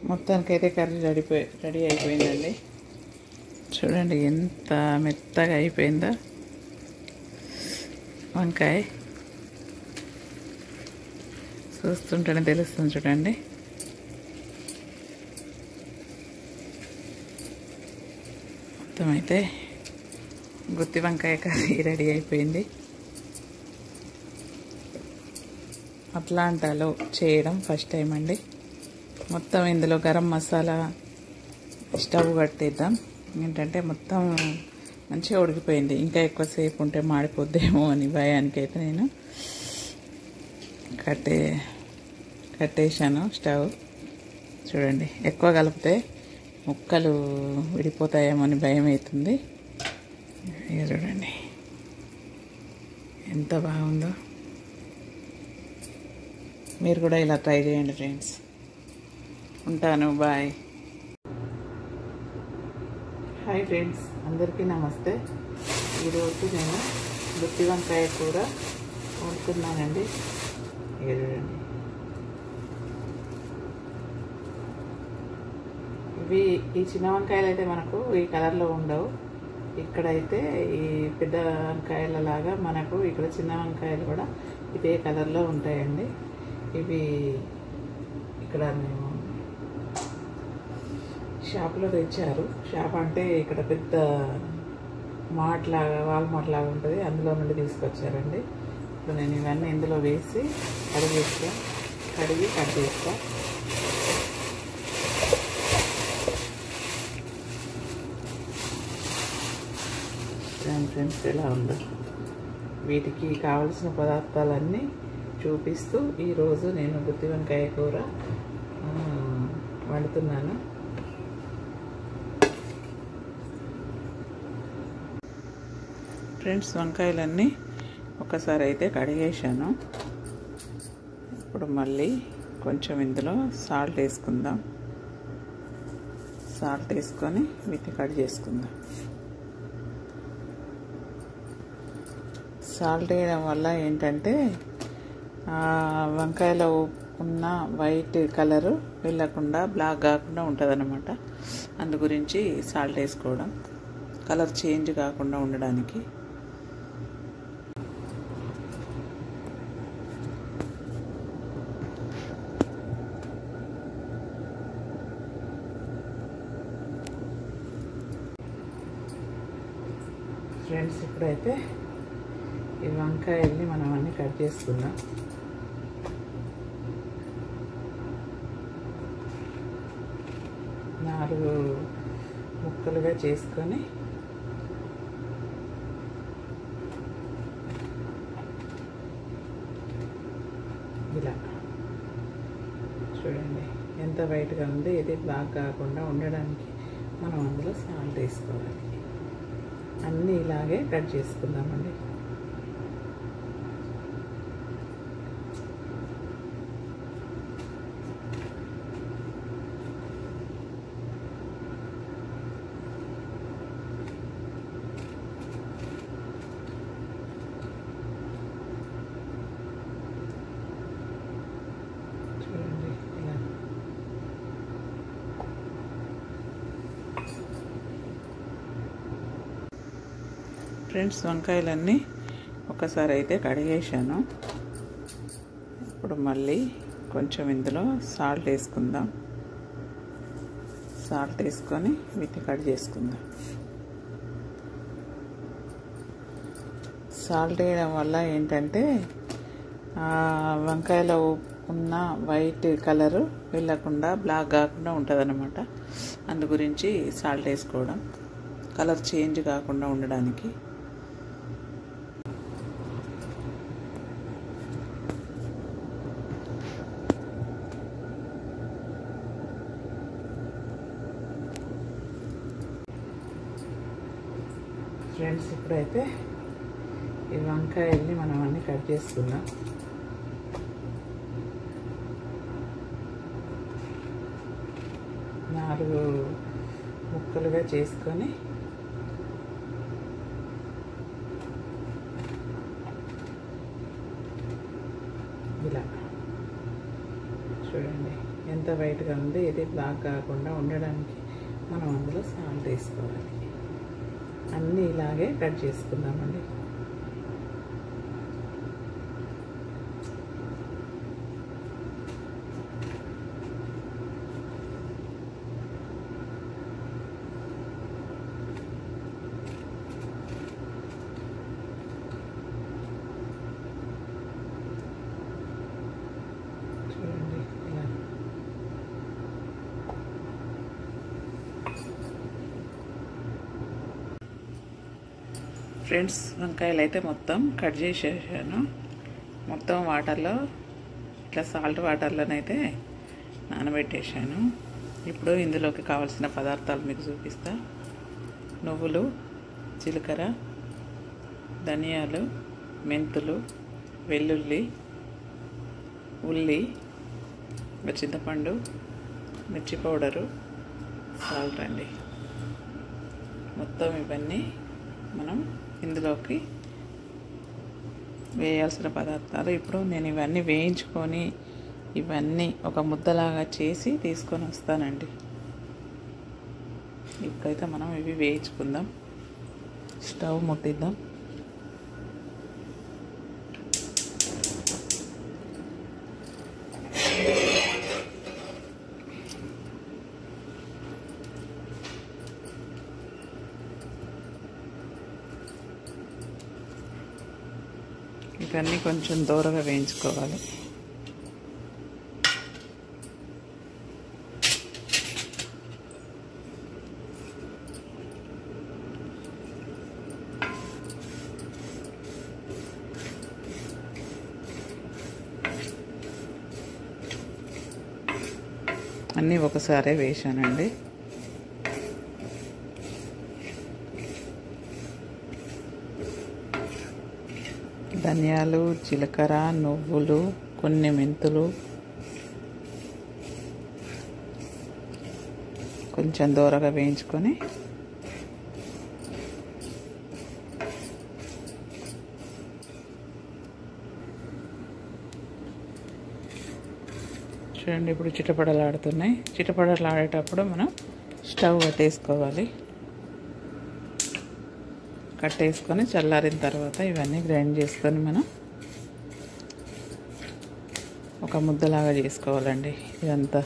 మొత్తానికైతే curry ready అయిపోయిందండి. చూడండి ఎంత మెత్తగా అయిపోయిందో వంకాయ. చూస్తుంటేనే తెలుస్తుంది చూడండి. మొత్తం అయితే గుత్తి వంకాయ కర్రీ రెడీ అయిపోయింది. అట్లాంటాలో చేయడం ఫస్ట్ టైం అండి. మొత్తం ఇందులో గరం మసాలా స్టవ్ కట్టేద్దాం. ఏంటంటే మొత్తం మంచిగా ఉడికిపోయింది. ఇంకా ఎక్కువసేపు ఉంటే మాడిపోద్దేమో అని భయానికి అయితే నేను కట్టేశాను స్టవ్. చూడండి, ఎక్కువ కలిపితే ముక్కలు విడిపోతాయేమో అని భయం అవుతుంది. ఇక చూడండి ఎంత బాగుందో. మీరు కూడా ఇలా ట్రై చేయండి ఫ్రెండ్స్. ఉంటాను, బాయ్. హాయ్ ఫ్రెండ్స్, అందరికీ నమస్తే. ఈరోజు నేను గుత్తి వంకాయ కూర వండుతున్నానండి. చూడండి, ఈ చిన్న వంకాయలు అయితే మనకు ఈ కలర్లో ఉండవు. ఇక్కడైతే ఈ పెద్ద వంకాయల లాగా మనకు ఇక్కడ చిన్న వంకాయలు కూడా ఇదే కలర్లో ఉంటాయండి. ఇవి ఇక్కడ మేము షాప్లో తెచ్చారు. షాప్ అంటే ఇక్కడ పెద్ద వాల్మార్ట్ లాగా ఉంటుంది, అందులో నుండి తీసుకొచ్చారండి. ఇప్పుడు నేను ఇవన్నీ ఇందులో వేసి కడిగి కట్ చేస్తా. ఫ్రెండ్స్ ఎలా ఉందో, వీటికి కావలసిన పదార్థాలన్నీ చూపిస్తూ ఈరోజు నేను గుత్తి వంకాయ కూర వండుతున్నాను. ఫ్రెండ్స్, వంకాయలన్నీ ఒకసారి అయితే కడిగేశాను. ఇప్పుడు మళ్ళీ కొంచెం ఇందులో సాల్ట్ వేసుకుందాం. సాల్ట్ వేసుకొని వీటిని కట్ చేసుకుందాం. సాల్ట్ వేయడం వల్ల ఏంటంటే వంకాయలో ఉన్న వైట్ కలరు వెళ్ళకుండా బ్లాక్ కాకుండా ఉంటుంది అన్నమాట. అందు గురించి సాల్ట్ వేసుకోవడం, కలర్ చేంజ్ కాకుండా ఉండడానికి. ఫ్రెండ్స్, ఇప్పుడైతే ఈ వంకాయల్ని మనం అన్నీ కట్ చేసుకుందాం. నాలుగు ముక్కలుగా చేసుకొని ఇలా చూడండి ఎంత వైట్గా ఉంది. ఇది బ్లాక్ కాకుండా ఉండడానికి మనం అందులో సాల్ట్ వేసుకోవాలి. అన్నీ ఇలాగే కట్ చేసుకుందామండి. ఫ్రెండ్స్, వంకాయలన్నీ ఒకసారి అయితే కడిగేశాను. ఇప్పుడు మళ్ళీ కొంచెం ఇందులో సాల్ట్ వేసుకుందాం. సాల్ట్ వేసుకొని వీటిని కట్ చేసుకుందాం. సాల్ట్ వేయడం వల్ల ఏంటంటే వంకాయలో ఉన్న వైట్ కలరు వెళ్ళకుండా బ్లాక్ కాకుండా ఉంటుంది అన్నమాట. అందు గురించి సాల్ట్ వేసుకోవడం, కలర్ చేంజ్ కాకుండా ఉండడానికి. ఫ్రెండ్స్, ఇప్పుడైతే ఈ వంకాయల్ని మనం అన్నీ కట్ చేసుకుందాం. నాలుగు ముక్కలుగా చేసుకొని ఇలా చూడండి ఎంత వైట్గా ఉంది, ఇది బ్లాక్ కాకుండా ఉండడానికి మనం అందులో సాల్ట్ వేసుకోవాలి. అన్నీ ఇలాగే కట్ చేసుకుందామండి. చూడండి ఇలా. ఫ్రెండ్స్, వంకాయలు అయితే మొత్తం కట్ చేసేసాను. మొత్తం వాటర్లో ఇట్లా సాల్ట్ వాటర్లోనైతే నానబెట్టేసాను. ఇప్పుడు ఇందులోకి కావాల్సిన పదార్థాలు మీకు చూపిస్తా. నువ్వులు, జీలకర్ర, ధనియాలు, మెంతులు, వెల్లుల్లి, ఉల్లి, చింతపండు, మిర్చి పౌడరు, సాల్ట్ అండి. మొత్తం ఇవన్నీ మనం ఇందులోకి వేయాల్సిన పదార్థాలు. ఇప్పుడు నేను ఇవన్నీ వేయించుకొని ఇవన్నీ ఒక ముద్దలాగా చేసి తీసుకొని వస్తానండి. ఇప్పుడైతే మనం ఇవి వేయించుకుందాం. స్టవ్ ముట్టిద్దాం. ఇవన్నీ కొంచెం దూరగా వేయించుకోవాలి. అన్నీ ఒకసారే వేసానండి. ధనియాలు, జీలకర్ర, నువ్వులు, కొన్ని మెంతులు, కొంచెం దూరగా వేయించుకొని చూడండి. ఇప్పుడు చిటపడలాడుతున్నాయి. చిటపడలాడేటప్పుడు మనం స్టవ్ కట్టేసుకోవాలి. కట్టేసుకొని చల్లారిన తర్వాత ఇవన్నీ గ్రైండ్ చేసుకొని మనం ఒక ముద్దలాగా చేసుకోవాలండి. ఇదంతా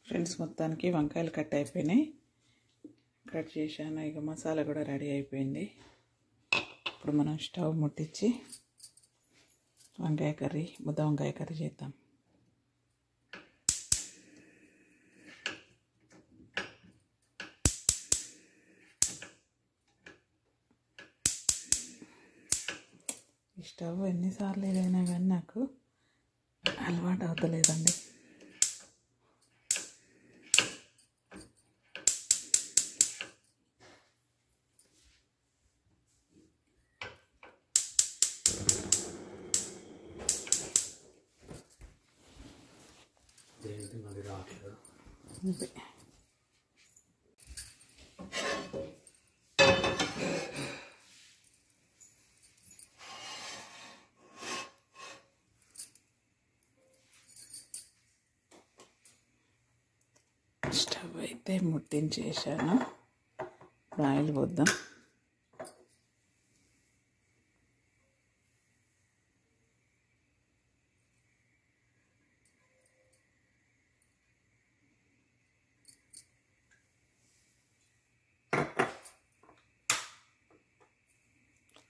ఫ్రెండ్స్, మొత్తానికి వంకాయలు కట్ అయిపోయినాయి. కట్ చేశాను. ఇక మసాలా కూడా రెడీ అయిపోయింది. ఇప్పుడు మనం స్టవ్ ముట్టించి ముద్ద వంకాయ కర్రీ చేద్దాం. ఈ స్టవ్ ఎన్నిసార్లు ఏదైనా కానీ నాకు అలవాటు అవుతలేదండి. స్టవ్ అయితే ముట్టించేసాను. ఆయిల్ పోద్దాం.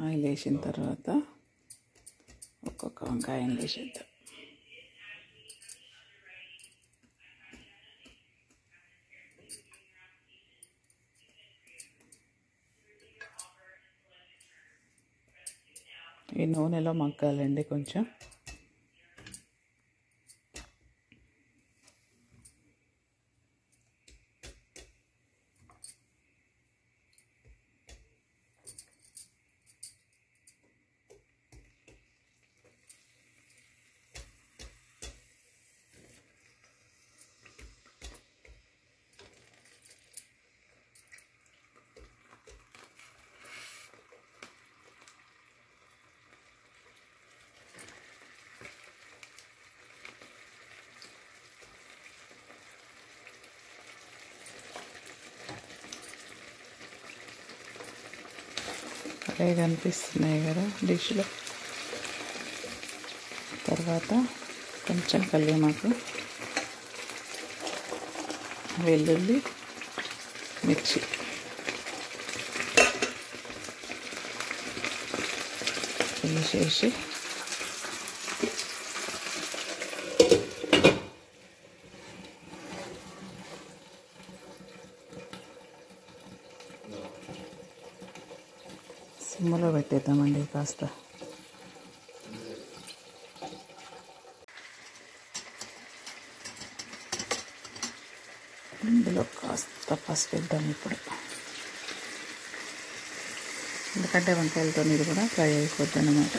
ఆయిల్ వేసిన తర్వాత ఒక్కొక్క వంకాయని వేసేద్దాం. ఈ నూనెలో మగ్గాలండి కొంచెం. అదే కనిపిస్తున్నాయి కదా డిష్లో. తర్వాత కొంచెం కల్యామాకు, వెల్లుల్లి, మిర్చి వేసేసి సిమ్లో పెట్టేద్దామండి కాస్త. ఇందులో కాస్త పసుపు వేద్దాం ఇప్పుడు, ఎందుకంటే వంకాయలతో ఇది కూడా ఫ్రై అయిపోద్ది అన్నమాట.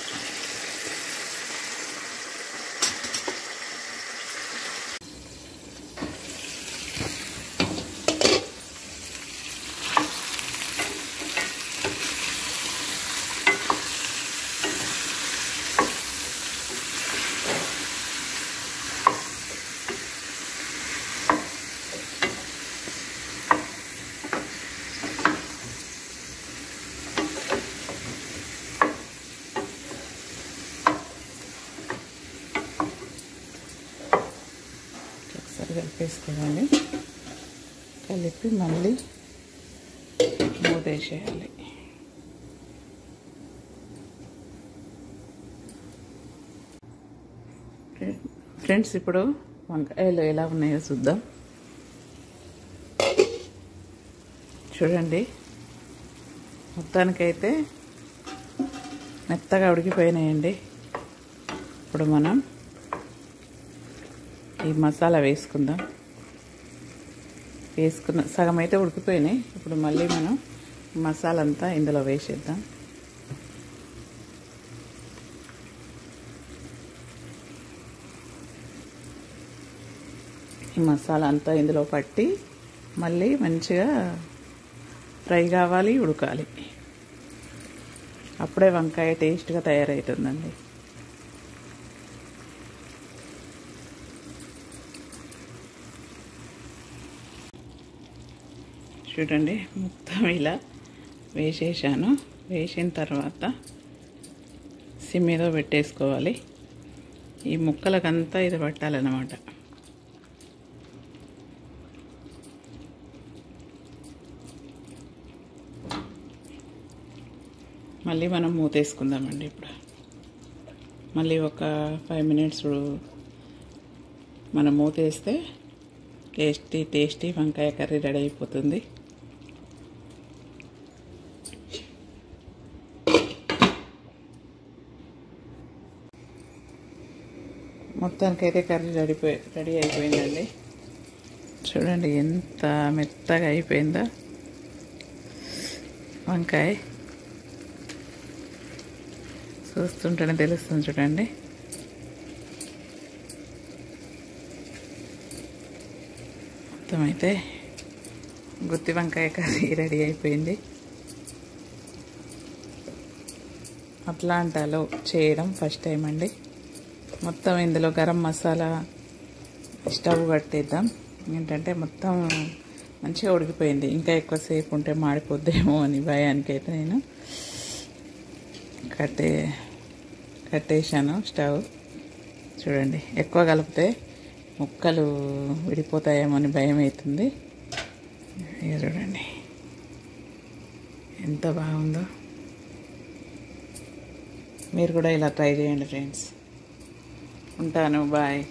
కలిపేసుకోవాలి. కలిపి మళ్ళీ మూతేసేయాలి. ఫ్రెండ్స్, ఇప్పుడు వంకాయలు ఎలా ఉన్నాయో చూద్దాం. చూడండి, మొత్తానికైతే మెత్తగా ఉడికిపోయినాయండి. ఇప్పుడు మనం ఈ మసాలా వేసుకుందాం. సగం అయితే ఉడికిపోయినాయి. ఇప్పుడు మళ్ళీ మనం మసాలా అంతా ఇందులో వేసేద్దాం. ఈ మసాలా అంతా ఇందులో పట్టి మళ్ళీ మంచిగా ఫ్రై కావాలి, ఉడకాలి. అప్పుడే వంకాయ టేస్ట్గా తయారవుతుందండి. చూడండి, మొత్తం ఇలా వేసేసాను. వేసిన తర్వాత సిమ్ మీద పెట్టేసుకోవాలి. ఈ ముక్కలకంతా ఇది పట్టాలన్నమాట. మళ్ళీ మనం మూతేసుకుందామండి. ఇప్పుడు మళ్ళీ ఒక 5 minutes మనం మూతేస్తే టేస్టీ వంకాయ కర్రీ రెడీ అయిపోతుంది. మొత్తానికైతే కర్రీ రెడీ అయిపోయిందండి. చూడండి ఎంత మెత్తగా అయిపోయిందో వంకాయ. చూస్తుంటేనే తెలుస్తుంది. చూడండి, మొత్తం అయితే గుత్తి వంకాయ కర్రీ రెడీ అయిపోయింది. అట్లాంటాలో చేయడం ఫస్ట్ టైం అండి. మొత్తం ఇందులో గరం మసాలా స్టవ్ కట్టేద్దాం. ఏంటంటే మొత్తం మంచిగా ఉడికిపోయింది. ఇంకా ఎక్కువసేపు ఉంటే మాడిపోద్దేమో అని భయానికి అయితే నేను కట్టేసాను స్టవ్. చూడండి, ఎక్కువ కలిపితే ముక్కలు విడిపోతాయేమో అని భయం అవుతుంది. ఇక చూడండి ఎంత బాగుందో. మీరు కూడా ఇలా ట్రై చేయండి ఫ్రెండ్స్. ఉంటాను, బాయ్.